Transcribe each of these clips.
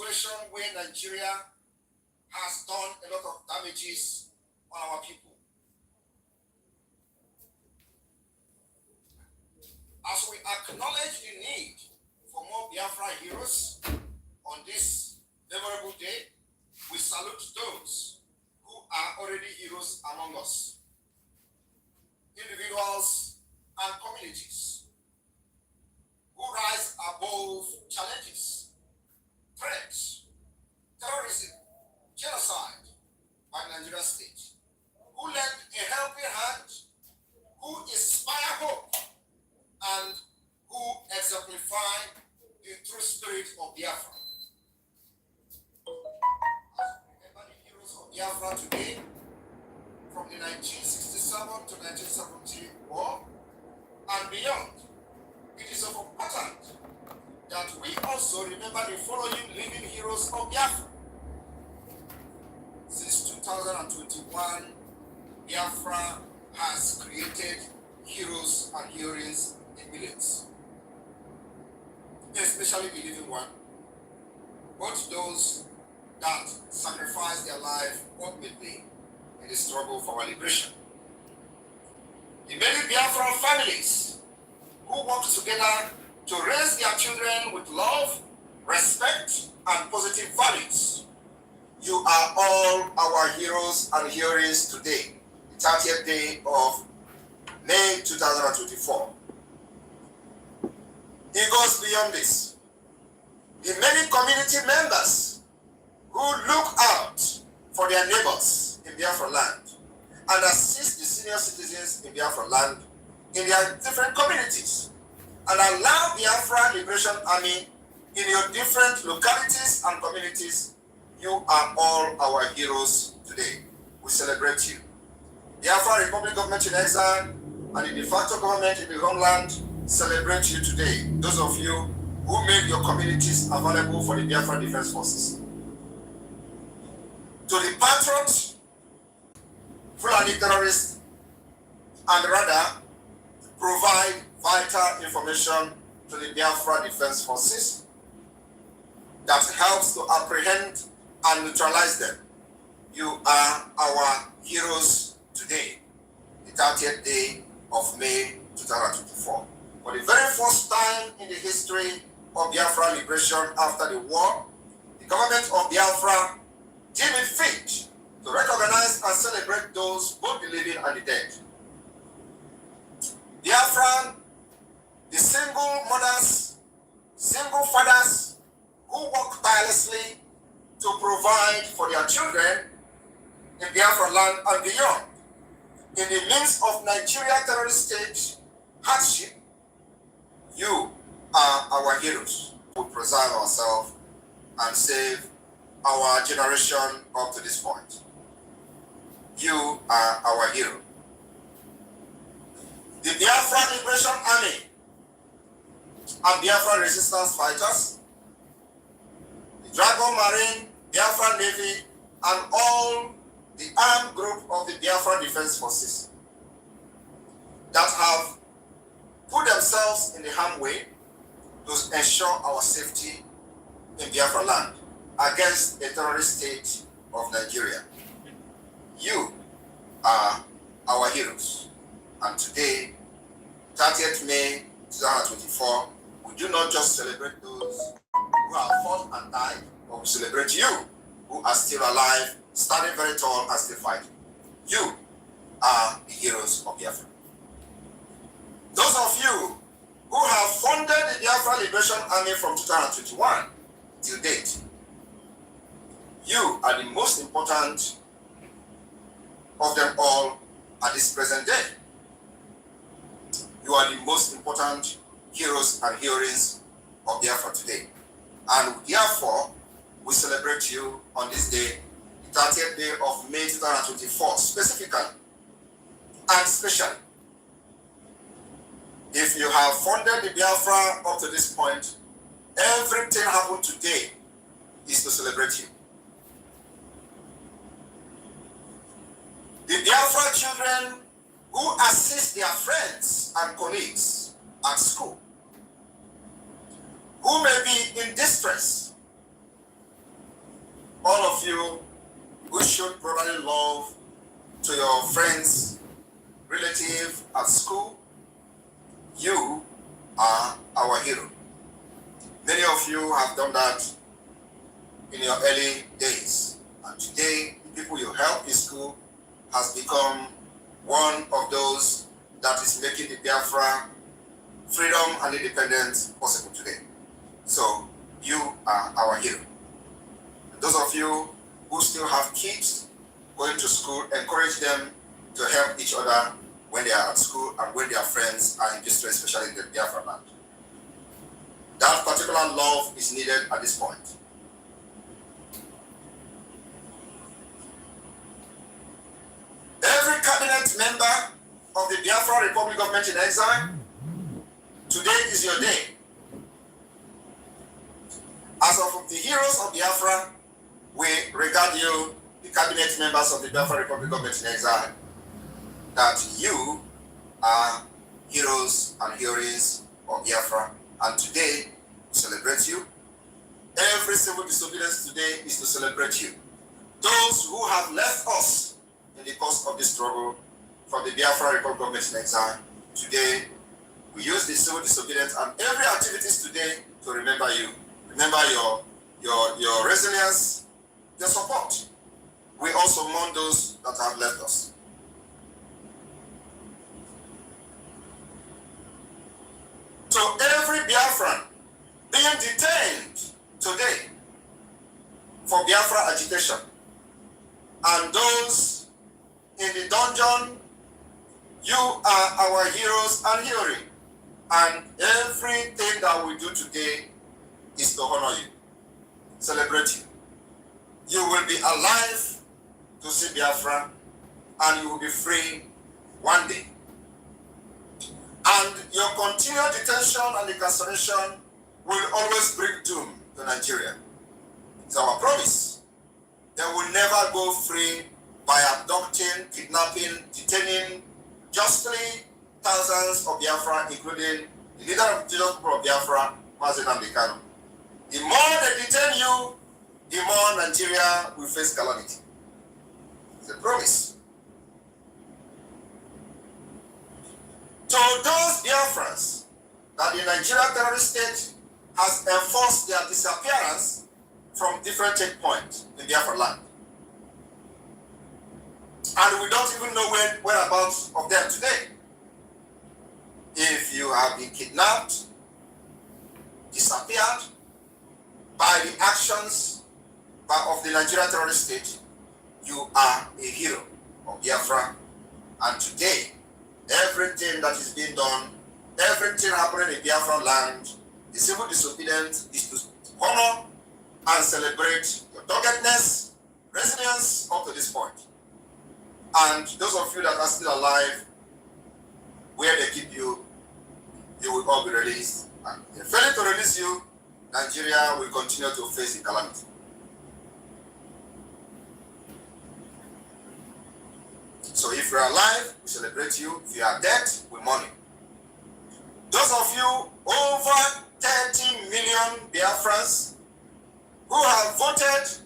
situation where Nigeria has done a lot of damages on our people. As we acknowledge the need for more Biafra heroes on this memorable day, we salute those who are already heroes among us, individuals and communities who rise above challenges, threats, terrorism, genocide by Nigeria state, who lend a helping hand, who inspire hope, and who exemplify the true spirit of Biafra. Remember the heroes of Biafra today, from the 1967 to 1970 war and beyond. It is of importance that we also remember the following living heroes of Biafra. Since 2021, Biafra has created heroes and heroines in millions, especially the living one, both those that sacrifice their life ultimately in the struggle for our liberation. The many Biafran families who work together to raise their children with love, respect, and positive values. You are all our heroes and heroines today, the 30th day of May 2024. It goes beyond this. The many community members who look out for their neighbors in Biafra land and assist the senior citizens in Biafra land in their different communities, and allow Biafra Liberation Army in your different localities and communities. You are all our heroes today. We celebrate you. Biafra Republic Government in Exile and the de facto government in the homeland celebrate you today. Those of you who made your communities available for the Biafra Defense Forces. To the patriots, Fulani terrorists, and rather provide vital information to the Biafra Defense Forces that helps to apprehend and neutralize them. You are our heroes today, the 30th day of May 2024. For the very first time in the history of Biafra liberation after the war, the government of Biafra deemed it fit to recognize and celebrate those, both the living and the dead. Biafran, the single mothers, single fathers who work tirelessly to provide for their children in Biafra land and beyond. In the midst of Nigeria terrorist state hardship, you are our heroes. We preserve ourselves and save our generation up to this point. You are our hero. The Biafra Liberation Army and Biafra resistance fighters, the Dragon Marine, Biafra Navy, and all the armed group of the Biafra Defense Forces that have put themselves in the harm way to ensure our safety in Biafra land against a terrorist state of Nigeria. You are our heroes. And today, 30th May 2024, we do not just celebrate those who have fought and died, but we celebrate you who are still alive, standing very tall and still fighting. You are the heroes of Biafra. Those of you who have funded the Biafra Liberation Army from 2021 till date, you are the most important of them all at this present day. You are the most important heroes and heroines of Biafra today. And therefore, we celebrate you on this day, the 30th day of May 2024, specifically and specially. If you have funded the Biafra up to this point, everything happened today is to celebrate you. The Biafra children who assist their friends and colleagues at school, who may be in distress, all of you who showed brotherly love to your friends, relatives at school, you are our hero. Many of you have done that in your early days. And today, the people you help in school has become one of those that is making the Biafra freedom and independence possible today. So, you are our hero. And those of you who still have kids going to school, encourage them to help each other when they are at school and when their friends are in distress, especially in the Biafra land. That particular love is needed at this point. Every cabinet member of the Biafra Republic Government in Exile, today is your day. As of the heroes of Biafra, we regard you, the cabinet members of the Biafra Republic Government in Exile, that you are heroes and heroines of Biafra. And today, we celebrate you. Every civil disobedience today is to celebrate you. Those who have left us in the course of this struggle for the Biafra Republic Government in Exile, today, we use the civil disobedience and every activities today to remember you. Remember your resilience, your support. We also mourn those that have left us. So every Biafran being detained today for Biafra agitation, and those in the dungeon, you are our heroes and heroine. And everything that we do today is to honor you, celebrate you. You will be alive to see Biafra, and you will be free one day. And your continued detention and incarceration will always bring doom to Nigeria. It's our promise. They will never go free by abducting, kidnapping, detaining justly thousands of Biafra, including the leader of the people of Biafra, Mazen Amdekano. The more they detain you, the more Nigeria will face calamity. It's a promise. So those Biafrans that the Nigerian terrorist state has enforced their disappearance from different checkpoints in Biafra land. And we don't even know whereabouts of them today. If you have been kidnapped, disappeared by the actions of the Nigerian terrorist state, you are a hero of Biafra. And today, everything that is being done, everything happening in Biafra land, the civil disobedience is to honor and celebrate your doggedness, resilience up to this point. And those of you that are still alive, where they keep you, you will all be released. And if failing to release you, Nigeria will continue to face the calamity. So if you are alive, we celebrate you. If you are dead, we mourn you. Those of you, over 30 million Biafrans who have voted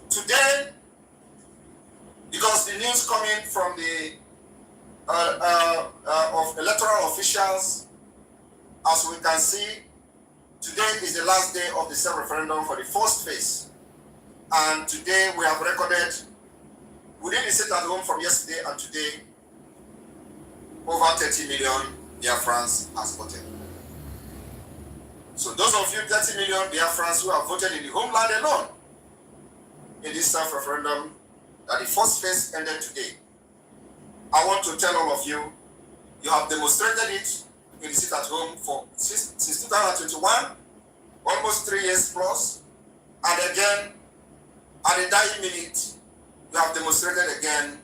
today, because the news coming from the of electoral officials, as we can see, today is the last day of the self-referendum for the first phase. And today we have recorded, we didn't sit at home from yesterday and today, over 30 million Biafrans has voted. So those of you 30 million Biafrans who have voted in the homeland alone, in this self-referendum, that the first phase ended today, I want to tell all of you, you have demonstrated it in the sit at home since 2021, almost 3 years plus, and again, at the dying minute, you have demonstrated again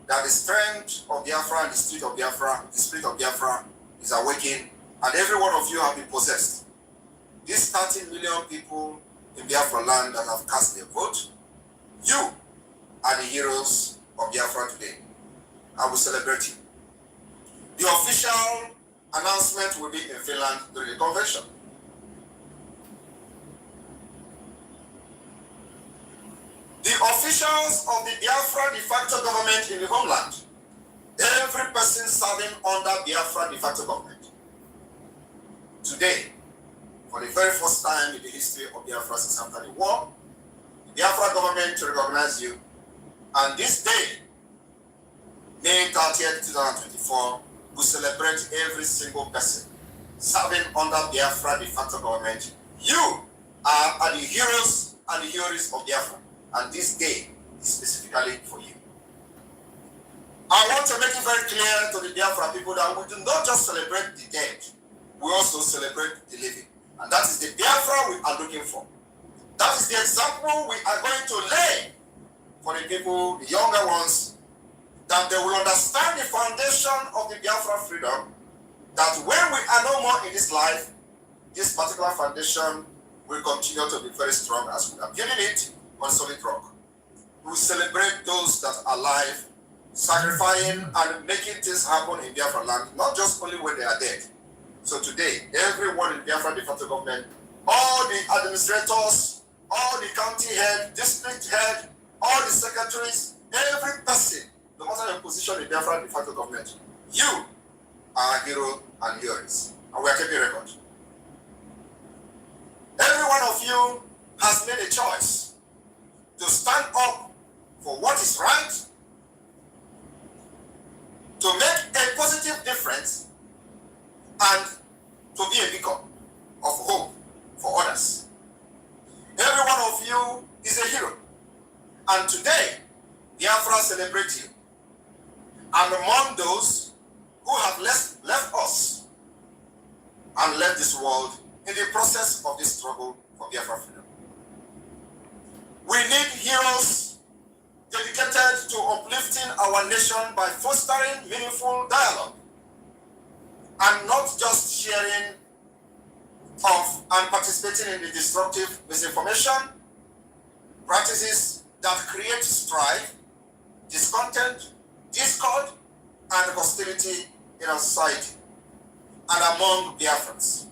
that the strength of Biafra and the spirit of Biafra is awakening, and every one of you have been possessed. These 13 million people in Biafra land that have cast their vote, you are the heroes of Biafra today. I will celebrate you. The official announcement will be in Finland during the convention. officials of the Biafra de facto government in the homeland, every person serving under Biafra de facto government. Today, for the very first time in the history of Biafra since after the war, the Biafra government recognizes you. And this day, May 30th, 2024, we celebrate every single person serving under Biafra de facto government. You are the heroes and the heroes of Biafra. And this day is specifically for you. I want to make it very clear to the Biafra people that we do not just celebrate the dead, we also celebrate the living. And that is the Biafra we are looking for. That is the example we are going to lay for the people, the younger ones, that they will understand the foundation of the Biafra freedom, that when we are no more in this life, this particular foundation will continue to be very strong as we are building it on solid rock. We will celebrate those that are alive, sacrificing and making things happen in Biafra land, not just only when they are dead. So today, everyone in Biafra de facto government, all the administrators, all the county head, district head, all the secretaries, every person, no matter your position in Biafra de facto government, you are a hero and heroes. And we are keeping record. Every one of you has made a choice to stand up for what is right, to make a positive difference, and to be a beacon of hope for others. Every one of you is a hero. And today, Biafra celebrates you. And among those who have left us and left this world in the process of this struggle for Biafra freedom. We need heroes dedicated to uplifting our nation by fostering meaningful dialogue and not just sharing of and participating in the destructive misinformation practices that create strife, discontent, discord, and hostility in our society and among Biafrans,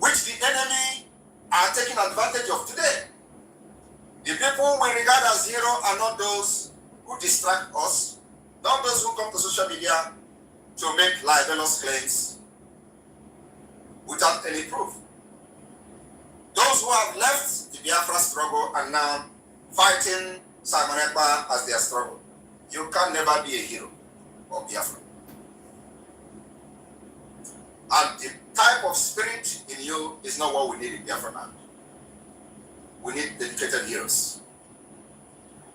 which the enemy are taking advantage of today. The people we regard as heroes are not those who distract us, not those who come to social media to make libelous claims without any proof. Those who have left the Biafra struggle are now fighting Simon Ekpa as their struggle. You can never be a hero of Biafra. And the type of spirit in you is not what we need in Biafra land. We need dedicated heroes.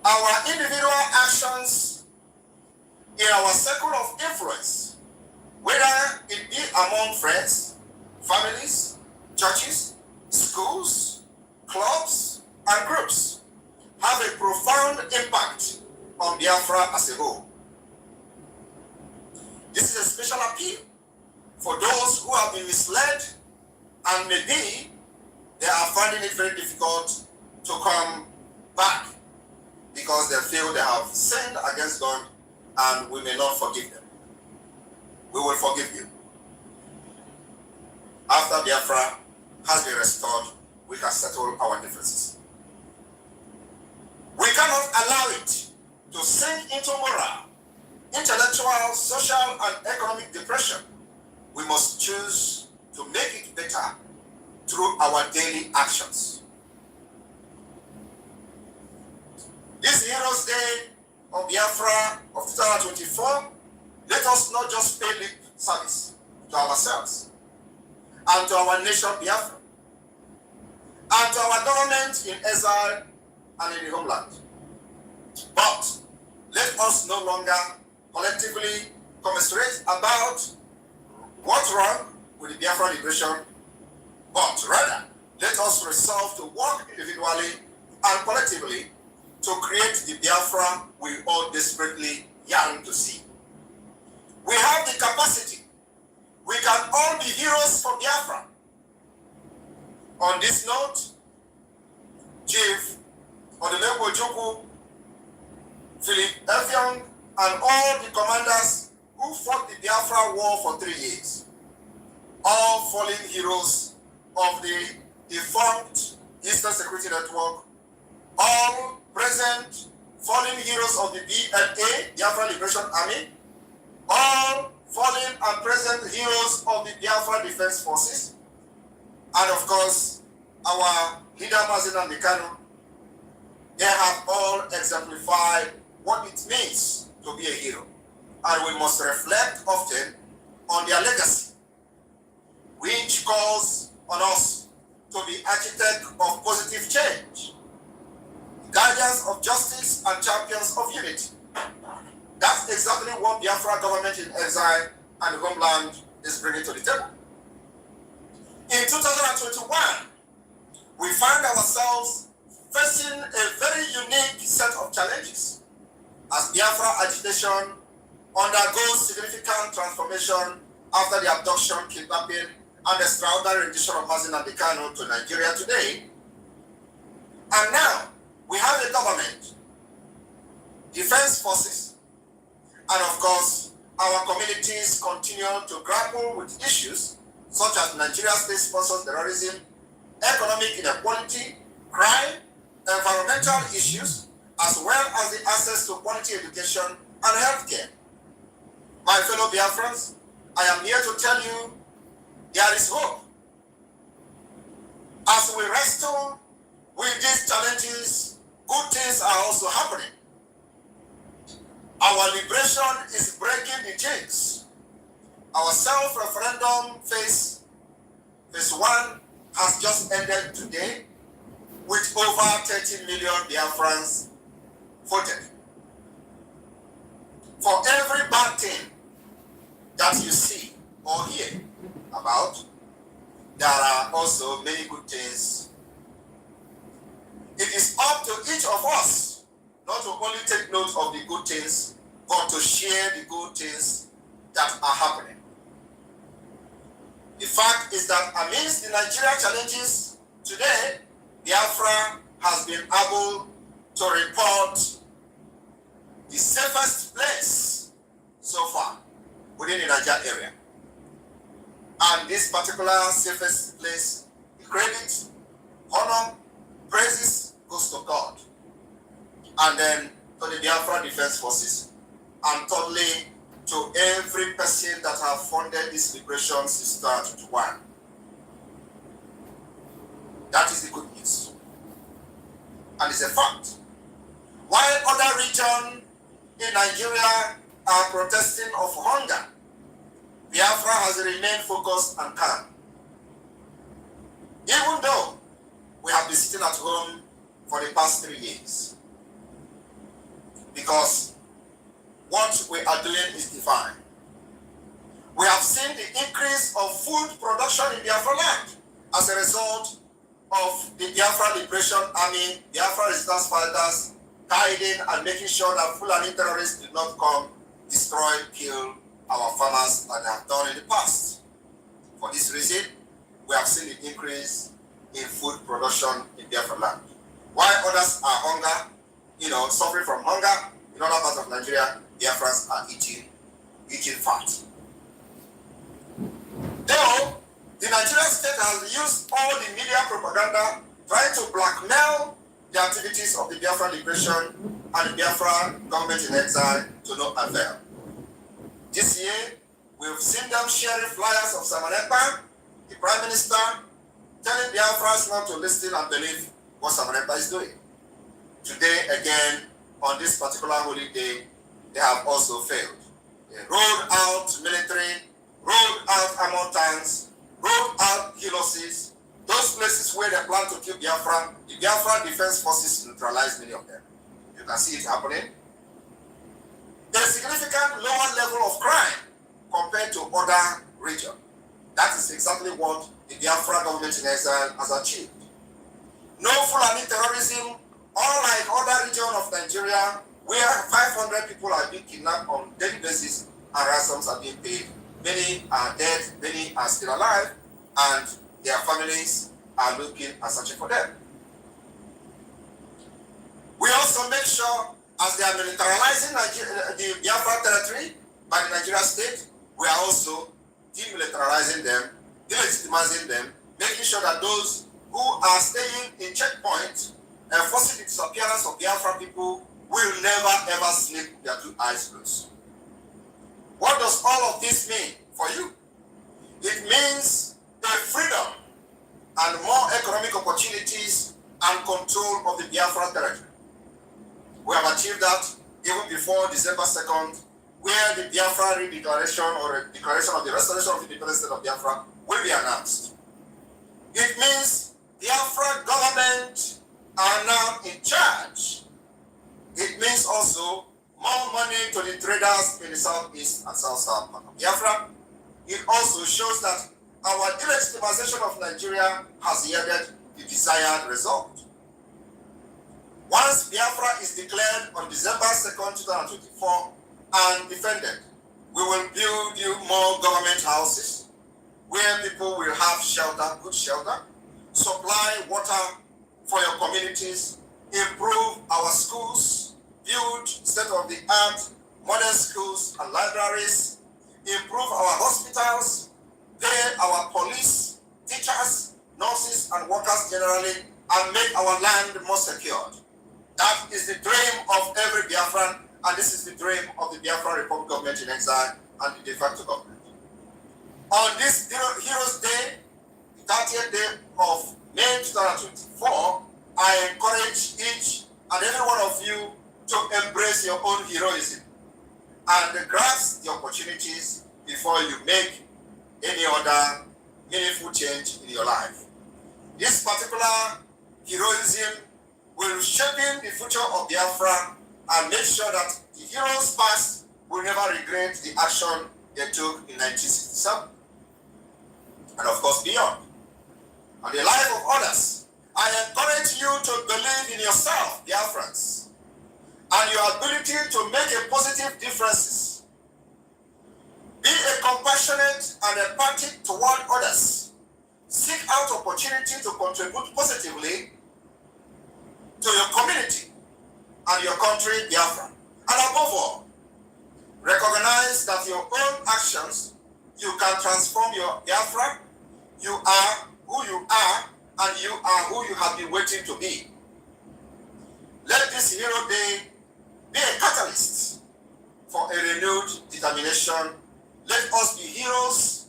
Our individual actions in our circle of influence, whether it be among friends, families, churches, schools, clubs, and groups, have a profound impact on Biafra as a whole. This is a special appeal for those who have been misled and maybe they are finding it very difficult to come back because they feel they have sinned against God and we may not forgive them. We will forgive you. After Biafra has been restored, we can settle our differences. We cannot allow it to sink into moral, intellectual, social, and economic depression. We must choose to make it better through our daily actions. This Heroes Day of Biafra of 2024, let us not just pay lip service to ourselves and to our nation Biafra and to our government in exile and in the homeland. But let us no longer collectively commiserate about what's wrong with the Biafra liberation, but rather let us resolve to work individually and collectively to create the Biafra we all desperately yearn to see. We have the capacity. We can all be heroes for Biafra. On this note, Chief NJOKU, Philip Effiong, and all the commanders who fought the Biafra war for 3 years, all fallen heroes of the defunct Eastern Security Network, all present fallen heroes of the BLA, Biafra Liberation Army, all fallen and present heroes of the Biafra Defense Forces, and of course, our leader Mazi Nnamdi Kanu. They have all exemplified what it means to be a hero. And we must reflect often on their legacy, which calls on us to be architects of positive change, guardians of justice and champions of unity. That's exactly what Biafra government in exile and homeland is bringing to the table. In 2021, we find ourselves facing a very unique set of challenges as Biafra agitation undergoes significant transformation after the abduction, kidnapping, and extraordinary rendition of Mazi Nnamdi Kanu to Nigeria today. And now we have a government, defense forces, and of course, our communities continue to grapple with issues such as Nigeria's state-sponsored terrorism, economic inequality, crime, environmental issues, as well as the access to quality education and healthcare. My fellow Biafrans, I am here to tell you there is hope. As we wrestle with these challenges, good things are also happening. Our liberation is breaking the chains. Our self-referendum phase 1 has just ended today with over 30 million Biafrans voted. For every bad thing that you see or hear about, there are also many good things. It is up to each of us not to only take note of the good things, but to share the good things that are happening. The fact is that amidst the Nigeria challenges today, Biafra has been able to report the safest place so far within the Niger area. And this particular safest place, the credit, honor, praises goes to God. And then to the Biafra Defense Forces. And thirdly, to every person that have funded this liberation since 2021. That is the good news. And it's a fact. While other regions in Nigeria are protesting of hunger, Biafra has remained focused and calm. Even though we have been sitting at home for the past 3 years. Because what we are doing is divine. We have seen the increase of food production in Biafra land as a result of the Biafra Liberation Army, Biafra resistance fighters, guiding and making sure that Fulani terrorists did not come, destroy, kill our farmers as they have done in the past. For this reason, we have seen the increase in food production in Biafra land. While others are suffering from hunger, in other parts of Nigeria, Biafrans are eating fat. Though the Nigerian state has used all the media propaganda trying to blackmail the activities of the Biafra Liberation and the Biafra government in exile to no avail. This year, we've seen them sharing flyers of Samanepa, the Prime Minister, telling Biafrans not to listen and believe what Samanepa is doing. Today, again, on this particular holy day, they have also failed. They rolled out military, rolled out armored tanks, rolled out kilosies, those places where they plan to kill Biafra. The Biafra Defense Forces neutralized many of them. You can see it happening. There's a significant lower level of crime compared to other regions. That is exactly what the Biafra government in exile has achieved. No Fulani terrorism, unlike other regions of Nigeria, where 500 people are being kidnapped on a daily basis and ransoms are being paid. Many are dead, many are still alive, and their families are looking and searching for them. We also make sure, as they are militarizing the Biafra territory by the Nigeria state, we are also demilitarizing them, delegitimizing them, making sure that those who are staying in checkpoints enforcing the disappearance of Biafra people will never ever sleep with their two eyes closed. What does all of this mean for you? It means the freedom and more economic opportunities and control of the Biafra territory. We have achieved that even before December 2nd, where the Biafra redeclaration or a declaration of the restoration of the independent state of Biafra will be announced. It means Biafra government are now in charge. It means also more money to the traders in the southeast and south part of Biafra. It also shows that our delegitimization of Nigeria has yielded the desired result. Once Biafra is declared on December 2nd, 2024 and defended, we will build you more government houses where people will have shelter, good shelter, supply water for your communities, improve our schools, build state-of-the-art modern schools and libraries, improve our hospitals, pay our police, teachers, nurses, and workers generally, and make our land more secured. That is the dream of every Biafran, and this is the dream of the Biafra Republic government in exile and the de facto government. On this Heroes Day, the 30th day of May 2024, I encourage each and every one of you to embrace your own heroism and grasp the opportunities before you make any other meaningful change in your life. This particular heroism will shape the future of Biafra and make sure that the heroes past will never regret the action they took in 1967 and of course beyond. And the life of others, I encourage you to believe in yourself, Biafrans, and your ability to make a positive differences. Be a compassionate and empathic toward others. Seek out opportunity to contribute positively to your community and your country, Biafra. And above all, recognize that your own actions, you can transform your Biafra. You are who you are, and you are who you have been waiting to be. Let this Hero Day be a catalyst for a renewed determination. Let us be heroes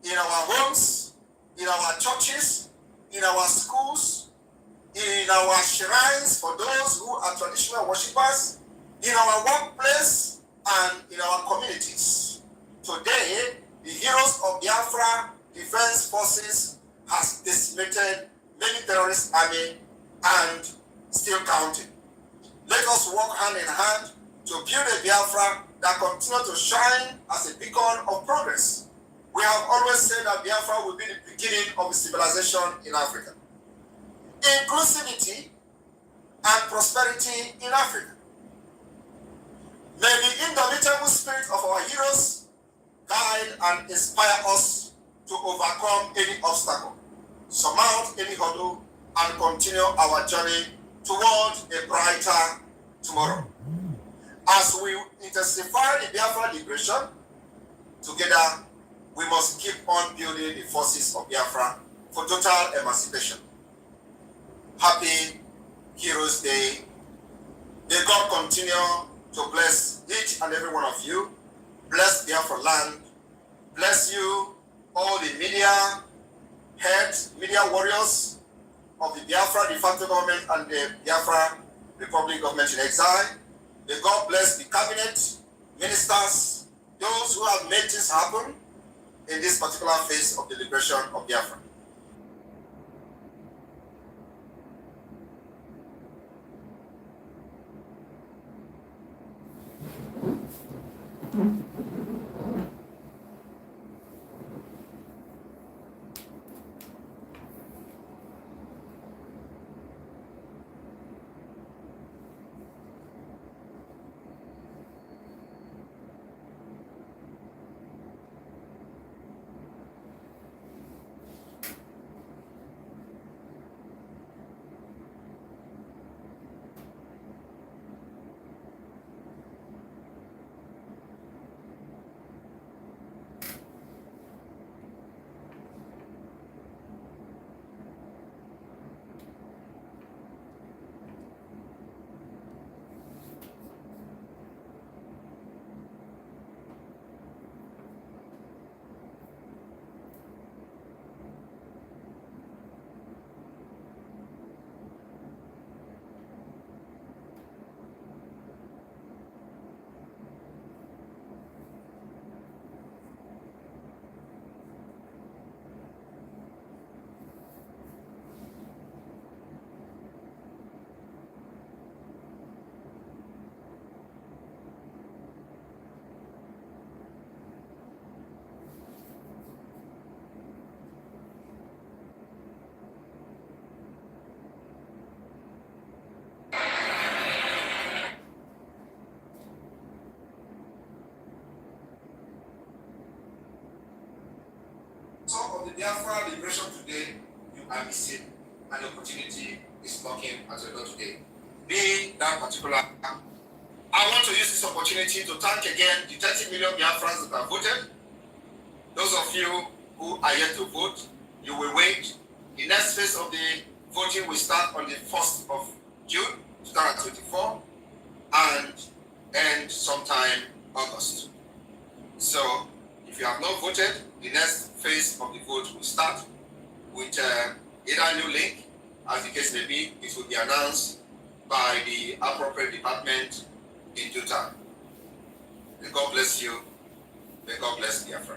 in our homes, in our churches, in our schools, in our shrines for those who are traditional worshippers, in our workplace, and in our communities. Today, the heroes of Biafra Defense Forces has decimated many terrorist army and still counting. Let us work hand in hand to build a Biafra that continues to shine as a beacon of progress. We have always said that Biafra will be the beginning of civilization in Africa. Inclusivity and prosperity in Africa. May the indomitable spirit of our heroes guide and inspire us to overcome any obstacle, surmount any hurdle, and continue our journey toward a brighter tomorrow. As we intensify the Biafra liberation, together we must keep on building the forces of Biafra for total emancipation. Happy Heroes Day. May God continue to bless each and every one of you. Bless Biafra land. Bless you, all the media heads, media warriors of the Biafra de facto government and the Biafra Republic government in exile. May God bless the cabinet, ministers, those who have made this happen in this particular phase of the liberation of Biafra. Biafra liberation today, you are missing an opportunity is knocking at your door today. Be that particular. I want to use this opportunity to thank again the 30 million Biafrans that have voted. Those of you who are yet to vote, you will wait. The next phase of the voting will start on the 1st of June 2024 and end sometime August. So, if you have not voted, the next phase of the vote will start with either new link, as the case may be. It will be announced by the appropriate department in due time. May God bless you. May God bless Biafra.